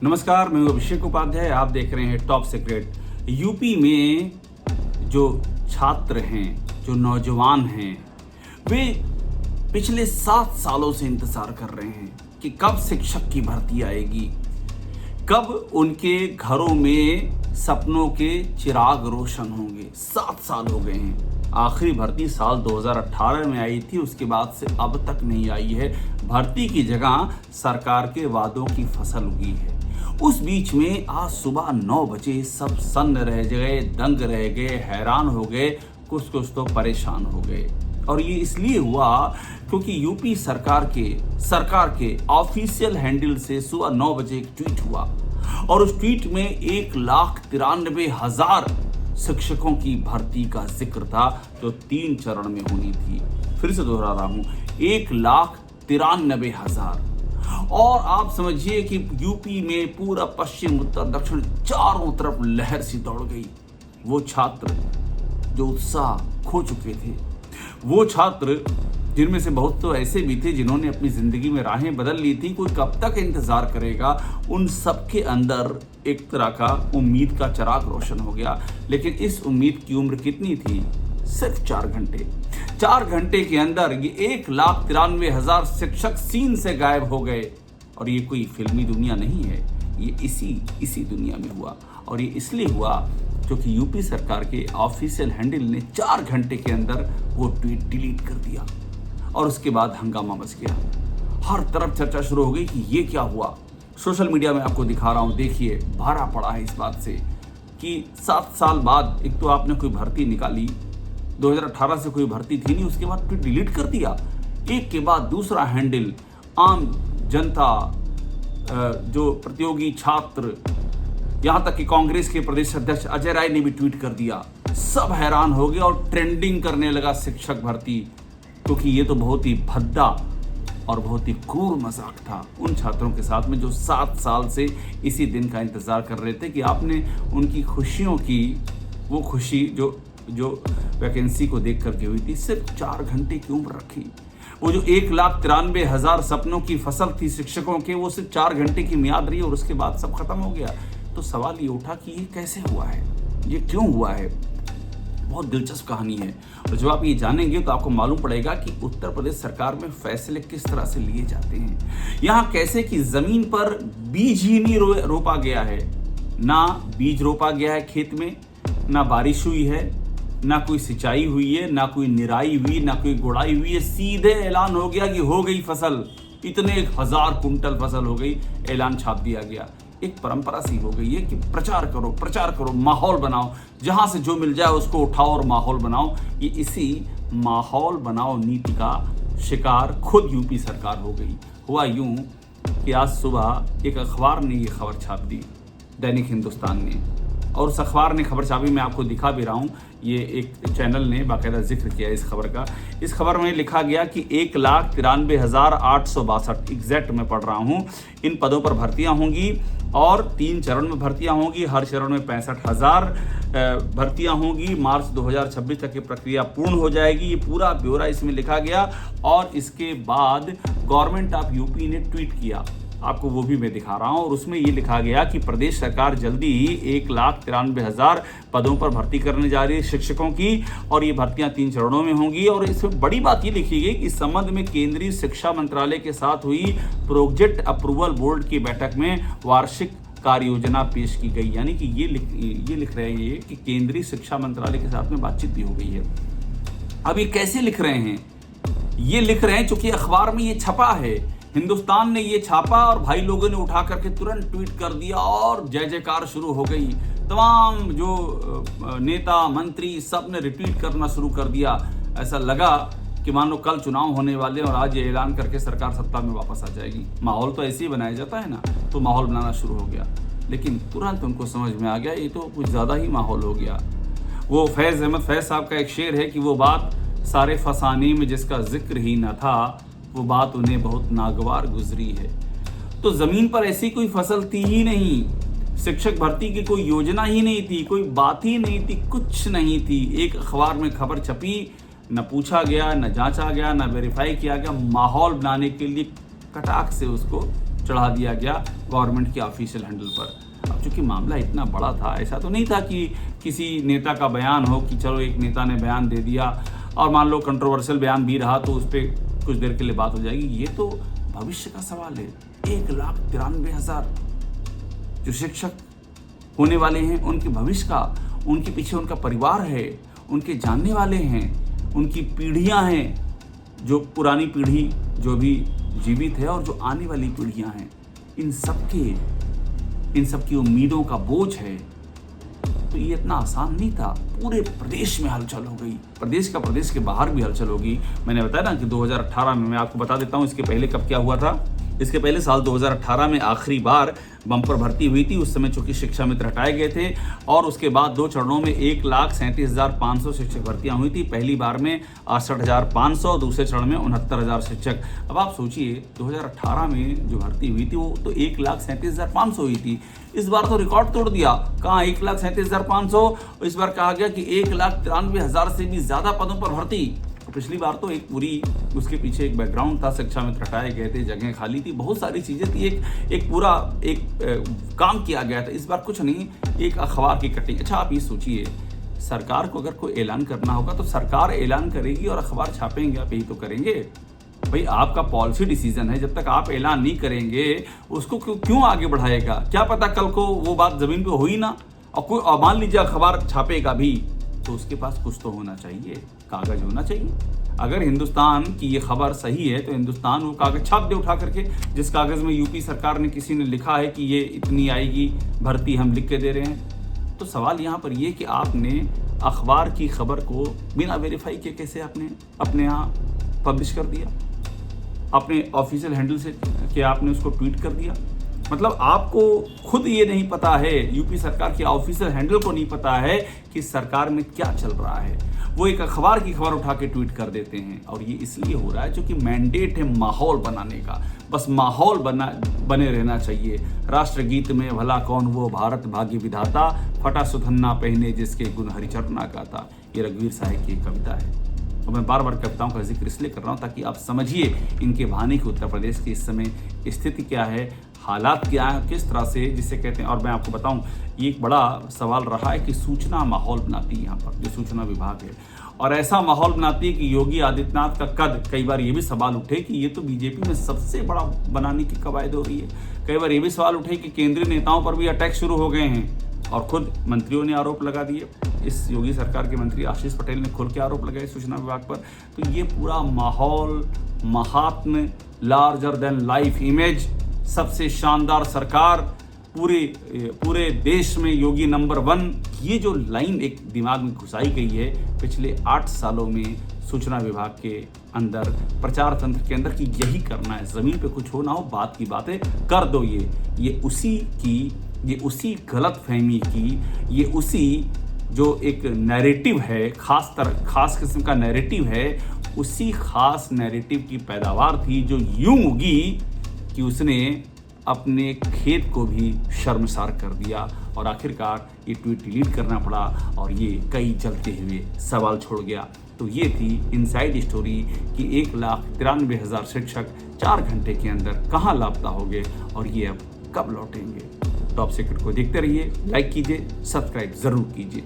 नमस्कार, मैं हूं अभिषेक उपाध्याय। आप देख रहे हैं टॉप सीक्रेट। यूपी में जो छात्र हैं, जो नौजवान हैं, वे पिछले 7 सालों से इंतजार कर रहे हैं कि कब शिक्षक की भर्ती आएगी, कब उनके घरों में सपनों के चिराग रोशन होंगे। 7 साल हो गए हैं। आखिरी भर्ती साल 2018 में आई थी, उसके बाद से अब तक नहीं आई है। भर्ती की जगह सरकार के वादों की फसल उगी है। उस बीच में आज सुबह 9 बजे सब सन्न रह गए, दंग रह गए, हैरान हो गए, कुछ तो परेशान हो गए। और ये इसलिए हुआ क्योंकि यूपी सरकार के ऑफिशियल हैंडल से सुबह 9 बजे एक ट्वीट हुआ और उस ट्वीट में 1,93,000 शिक्षकों की भर्ती का जिक्र था, जो 3 चरण में होनी थी। फिर से दोहरा रहा हूं, 1,93,000। और आप समझिए कि यूपी में पूरा पश्चिम, उत्तर, दक्षिण चारों तरफ लहर सी दौड़ गई। वो छात्र जो उत्साह खो चुके थे, वो छात्र जिनमें से बहुत तो ऐसे भी थे जिन्होंने अपनी जिंदगी में राहें बदल ली थी, कोई कब तक इंतजार करेगा, उन सबके अंदर एक तरह का उम्मीद का चिराग रोशन हो गया। लेकिन इस उम्मीद की उम्र कितनी थी? सिर्फ 4 घंटे। 4 घंटे के अंदर ये 1,93,000 शिक्षक सीन से गायब हो गए। और ये कोई फिल्मी दुनिया नहीं है, ये इसी दुनिया में हुआ। और ये इसलिए हुआ क्योंकि यूपी सरकार के ऑफिशियल हैंडल ने 4 घंटे के अंदर वो ट्वीट डिलीट कर दिया और उसके बाद हंगामा मच गया। हर तरफ चर्चा शुरू हो गई कि ये क्या हुआ। सोशल मीडिया में आपको दिखा रहा हूँ, देखिए, भरा पड़ा है इस बात से कि 7 साल बाद एक तो आपने कोई भर्ती निकाली, 2018 से कोई भर्ती थी नहीं, उसके बाद ट्वीट डिलीट कर दिया। एक के बाद दूसरा हैंडल, आम जनता, जो प्रतियोगी छात्र, यहाँ तक कि कांग्रेस के प्रदेश अध्यक्ष अजय राय ने भी ट्वीट कर दिया। सब हैरान हो गए और ट्रेंडिंग करने लगा शिक्षक भर्ती, क्योंकि ये तो बहुत ही भद्दा और बहुत ही क्रूर मजाक था उन छात्रों के साथ में जो 7 साल से इसी दिन का इंतजार कर रहे थे कि आपने उनकी खुशियों की वो खुशी जो वैकेंसी को देख करके हुई थी, सिर्फ 4 घंटे की उम्र रखी। वो जो 1,93,000 सपनों की फसल थी शिक्षकों के, वो सिर्फ 4 घंटे की मियाद रही और उसके बाद सब खत्म हो गया। तो सवाल ये उठा कि ये कैसे हुआ है, ये क्यों हुआ है। बहुत दिलचस्प कहानी है और जब आप ये जानेंगे तो आपको मालूम पड़ेगा कि उत्तर प्रदेश सरकार में फैसले किस तरह से लिए जाते हैं। यहाँ कैसे कि जमीन पर बीज ही नहीं रोपा गया है, ना बीज रोपा गया है खेत में, ना बारिश हुई है, ना कोई सिंचाई हुई है, ना कोई निराई हुई, ना कोई गुड़ाई हुई है। सीधे ऐलान हो गया कि हो गई फसल, इतने 1,000 कुंटल फसल हो गई, ऐलान छाप दिया गया। एक परंपरा सी हो गई है कि प्रचार करो, माहौल बनाओ, जहां से जो मिल जाए उसको उठाओ और माहौल बनाओ। ये इसी माहौल बनाओ नीति का शिकार खुद यूपी सरकार हो गई। हुआ यूं कि आज सुबह एक अखबार ने ये खबर छाप दी, दैनिक हिंदुस्तान ने, और उस अखबार ने खबर छापी, मैं आपको दिखा भी रहा हूँ। ये एक चैनल ने बाकायदा जिक्र किया इस खबर का। इस खबर में लिखा गया कि 1,93,862, एग्जैक्ट मैं पढ़ रहा हूँ, इन पदों पर भर्तियां होंगी और 3 चरण में भर्तियां होंगी। हर चरण में 65,000 भर्तियां होंगी। मार्च 2026 तक ये प्रक्रिया पूर्ण हो जाएगी। ये पूरा ब्यौरा इसमें लिखा गया और इसके बाद गवर्नमेंट ऑफ यूपी ने ट्वीट किया, आपको वो भी मैं दिखा रहा हूं। और उसमें ये लिखा गया कि प्रदेश सरकार जल्दी ही 1,93,000 पदों पर भर्ती करने जा रही है शिक्षकों की, और ये भर्तियां 3 चरणों में होंगी। और इसमें बड़ी बात ये लिखी गई कि इस संबंध में केंद्रीय शिक्षा मंत्रालय के साथ हुई प्रोजेक्ट अप्रूवल बोर्ड की बैठक में वार्षिक कार्य योजना पेश की गई। यानी कि ये लिख रहे हैं कि केंद्रीय शिक्षा मंत्रालय के साथ में बातचीत भी हो गई है। अब ये कैसे लिख रहे हैं? ये लिख रहे हैं चूंकि अखबार में ये छपा है, हिंदुस्तान ने ये छापा और भाई लोगों ने उठा करके तुरंत ट्वीट कर दिया और जय जयकार शुरू हो गई। तमाम जो नेता मंत्री सब ने रिट्वीट करना शुरू कर दिया। ऐसा लगा कि मान लो कल चुनाव होने वाले और आज ये ऐलान करके सरकार सत्ता में वापस आ जाएगी। माहौल तो ऐसे ही बनाया जाता है ना, तो माहौल बनाना शुरू हो गया। लेकिन तुरंत उनको समझ में आ गया ये तो कुछ ज़्यादा ही माहौल हो गया। वो फैज़ अहमद फैज़ साहब का एक शेर है कि वो बात सारे फसाने में जिसका जिक्र ही न था, वो बात उन्हें बहुत नागवार गुजरी है। तो जमीन पर ऐसी कोई फसल थी ही नहीं, शिक्षक भर्ती की कोई योजना ही नहीं थी, कोई बात ही नहीं थी, कुछ नहीं थी। एक अखबार में खबर छपी, न पूछा गया, न जांचा गया, न वेरीफाई किया गया, माहौल बनाने के लिए कटाक से उसको चढ़ा दिया गया गवर्नमेंट के ऑफिशियल हैंडल पर। अब चूंकि मामला इतना बड़ा था, ऐसा तो नहीं था कि किसी नेता का बयान हो कि चलो एक नेता ने बयान दे दिया और मान लो कंट्रोवर्शियल बयान भी रहा तो उस पर कुछ देर के लिए बात हो जाएगी। ये तो भविष्य का सवाल है। 1,93,000 जो शिक्षक होने वाले हैं, उनके भविष्य का, उनके पीछे उनका परिवार है, उनके जानने वाले हैं, उनकी पीढ़ियां हैं, जो पुरानी पीढ़ी जो भी जीवित है और जो आने वाली पीढ़ियां हैं, इन सबकी उम्मीदों का बोझ है। तो ये इतना आसान नहीं था। पूरे प्रदेश में हलचल हो गई, प्रदेश के बाहर भी हलचल होगी। मैंने बताया ना कि 2018 में, मैं आपको बता देता हूँ इसके पहले कब क्या हुआ था। इसके पहले साल 2018 में आखिरी बार बम्पर भर्ती हुई थी। उस समय चूंकि शिक्षा मित्र हटाए गए थे और उसके बाद 2 चरणों में 1,37,500 शिक्षक भर्तियां हुई थी। पहली बार में 68,500, दूसरे चरण में 69,000 शिक्षक। अब आप सोचिए 2018 में जो भर्ती हुई थी वो तो 1,37,500 हुई थी। इस बार तो रिकॉर्ड तोड़ दिया। कहाँ 1,37,500, इस बार कहा गया कि 1,93,000 से भी ज्यादा पदों पर भर्ती। पिछली बार तो एक पूरी उसके पीछे एक बैकग्राउंड था, शिक्षा मित्र हटाए गए थे, जगह खाली थी, बहुत सारी चीजें थी, एक पूरा काम किया गया था। इस बार कुछ नहीं, एक अखबार की कटिंग। अच्छा आप ये सोचिए, सरकार को अगर कोई ऐलान करना होगा तो सरकार ऐलान करेगी और अखबार छापेंगे, आप यही तो करेंगे भाई। आपका पॉलिसी डिसीजन है, जब तक आप ऐलान नहीं करेंगे उसको क्यों आगे बढ़ाएगा? क्या पता कल को वो बात जमीन पे हो ही ना, और मान लीजिए अखबार छापेगा भी तो उसके पास कुछ तो होना चाहिए, कागज होना चाहिए। अगर हिंदुस्तान की ये खबर सही है तो हिंदुस्तान वो कागज छाप दे उठा करके, जिस कागज में यूपी सरकार ने, किसी ने लिखा है कि ये इतनी आएगी भर्ती, हम लिख के दे रहे हैं। तो सवाल यहाँ पर ये कि आपने अखबार की खबर को बिना वेरीफाई किए कैसे आपने अपने यहाँ पब्लिश कर दिया, अपने ऑफिशियल हैंडल से क्या आपने उसको ट्वीट कर दिया? मतलब आपको खुद ये नहीं पता है, यूपी सरकार के ऑफिशियल हैंडल को नहीं पता है कि सरकार में क्या चल रहा है। वो एक अखबार की खबर उठा के ट्वीट कर देते हैं। और ये इसलिए हो रहा है क्योंकि मैंडेट है माहौल बनाने का, बस माहौल बने रहना चाहिए। राष्ट्रगीत में भला कौन वो भारत भाग्य विधाता, फटा सुधन्ना पहने जिसके गुण हरिचरणा का था। ये रघुवीर साहब की कविता है। और मैं बार बार कविताओं का जिक्र इसलिए कर रहा हूँ ताकि आप समझिए इनके बहाने की उत्तर प्रदेश की इस समय स्थिति क्या है, हालात क्या है, किस तरह से जिसे कहते हैं। और मैं आपको बताऊं, ये एक बड़ा सवाल रहा है कि सूचना माहौल बनाती है यहाँ पर, जो सूचना विभाग है, और ऐसा माहौल बनाती है कि योगी आदित्यनाथ का कद, कई बार ये भी सवाल उठे कि ये तो बीजेपी में सबसे बड़ा बनाने की कवायद हो रही है। कई बार ये भी सवाल उठे कि केंद्रीय नेताओं पर भी अटैक शुरू हो गए हैं और खुद मंत्रियों ने आरोप लगा दिए। इस योगी सरकार के मंत्री आशीष पटेल ने खुल के आरोप लगाए सूचना विभाग पर। तो ये पूरा माहौल, महात्म, लार्जर देन लाइफ इमेज, सबसे शानदार सरकार, पूरे देश में योगी नंबर 1, ये जो लाइन एक दिमाग में घुसाई गई है पिछले 8 सालों में सूचना विभाग के अंदर, प्रचार तंत्र के अंदर, कि यही करना है, जमीन पे कुछ हो ना हो, बात की बातें कर दो। ये उसी गलत फहमी की, ये उसी जो एक नैरेटिव है, खास किस्म का नैरेटिव है, उसी खास नैरेटिव की पैदावार थी जो यूं उगी कि उसने अपने खेत को भी शर्मसार कर दिया और आखिरकार ये ट्वीट डिलीट करना पड़ा और ये कई जलते हुए सवाल छोड़ गया। तो ये थी इनसाइड स्टोरी कि 1,93,000 शिक्षक 4 घंटे के अंदर कहाँ लापता हो गए और ये अब कब लौटेंगे। टॉप सीक्रेट को देखते रहिए, लाइक कीजिए, सब्सक्राइब जरूर कीजिए।